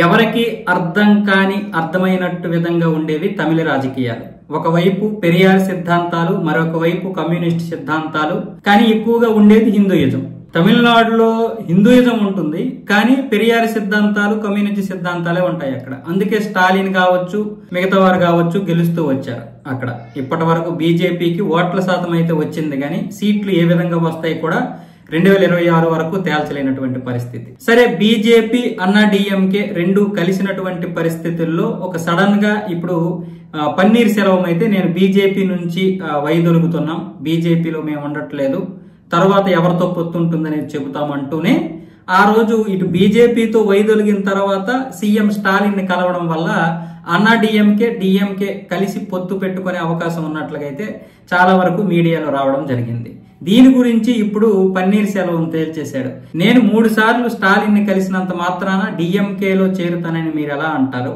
ఎవరికి అర్థం కాని అర్థమైనట్టు విధంగా ఉండేవి తమిళ రాజకీయాలు. ఒకవైపు పెరియార్ సిద్ధాంతాలు, మరొక వైపు కమ్యూనిస్ట్ సిద్ధాంతాలు, కానీ ఎక్కువగా ఉండేది హిందూయిజం. తమిళనాడులో హిందూయిజం ఉంటుంది, కానీ పెరియార్ సిద్ధాంతాలు, కమ్యూనిస్ట్ సిద్ధాంతాలే ఉంటాయి అక్కడ. అందుకే స్టాలిన్ కావచ్చు, మిగతా వారు కావచ్చు గెలుస్తూ వచ్చారు అక్కడ. ఇప్పటి వరకు బీజేపీకి ఓట్ల శాతం అయితే వచ్చింది, కానీ సీట్లు ఏ విధంగా వస్తాయి కూడా 2026 వరకు తేల్చలేనటువంటి పరిస్థితి. సరే, బీజేపీ అన్నా డిఎంకే రెండు కలిసినటువంటి పరిస్థితుల్లో ఒక సడన్ గా ఇప్పుడు పన్నీర్ సెల్వం అయితే నేను బీజేపీ నుంచి వైదొలుగుతున్నాం, బీజేపీలో మేము ఉండట్లేదు, తర్వాత ఎవరితో పొత్తుంటుందనేది చెబుతామంటూనే ఆ రోజు ఇటు బీజేపీతో వైదొలిగిన తర్వాత సీఎం స్టాలిన్ ని కలవడం వల్ల అన్నా డిఎంకే కలిసి పొత్తు పెట్టుకునే అవకాశం ఉన్నట్లుగా అయితే చాలా వరకు మీడియాలో రావడం జరిగింది. దీని గురించి ఇప్పుడు పన్నీర్ సెల్వం తేల్చేశాడు. నేను 3 సార్లు స్టాలిన్ ని కలిసినంత మాత్రాన డిఎంకేలో చేరుతానని మీరు ఎలా అంటారు?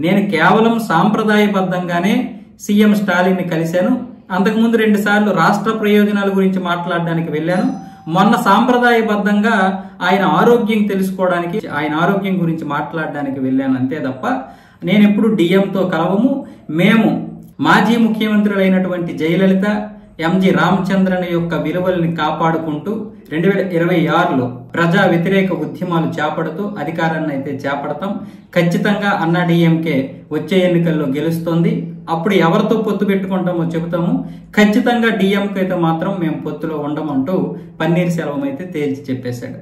నేను కేవలం సాంప్రదాయబద్ధంగానే సీఎం స్టాలిన్ ని కలిశాను. అంతకుముందు 2 సార్లు రాష్ట్ర ప్రయోజనాల గురించి మాట్లాడడానికి వెళ్ళాను. మొన్న సాంప్రదాయబద్ధంగా ఆయన ఆరోగ్యం తెలుసుకోవడానికి, ఆయన ఆరోగ్యం గురించి మాట్లాడడానికి వెళ్ళాను, అంతే తప్ప నేను ఎప్పుడు డిఎంతో కలవము. మేము మాజీ ముఖ్యమంత్రులైనటువంటి జయలలిత, ఎంజి రామచంద్రన్ యొక్క విలువల్ని కాపాడుకుంటూ 2026లో ప్రజా వ్యతిరేక ఉద్యమాలు చేపడుతూ అధికారాన్ని అయితే చేపడతాం. ఖచ్చితంగా అన్నా డిఎంకే వచ్చే ఎన్నికల్లో గెలుస్తుంది. అప్పుడు ఎవరితో పొత్తు పెట్టుకుంటామో చెబుతాము. ఖచ్చితంగా డిఎంకేతో మాత్రం మేము పొత్తులో ఉండమంటూ పన్నీర్ సెల్వం అయితే తేల్చి చెప్పేశాడు.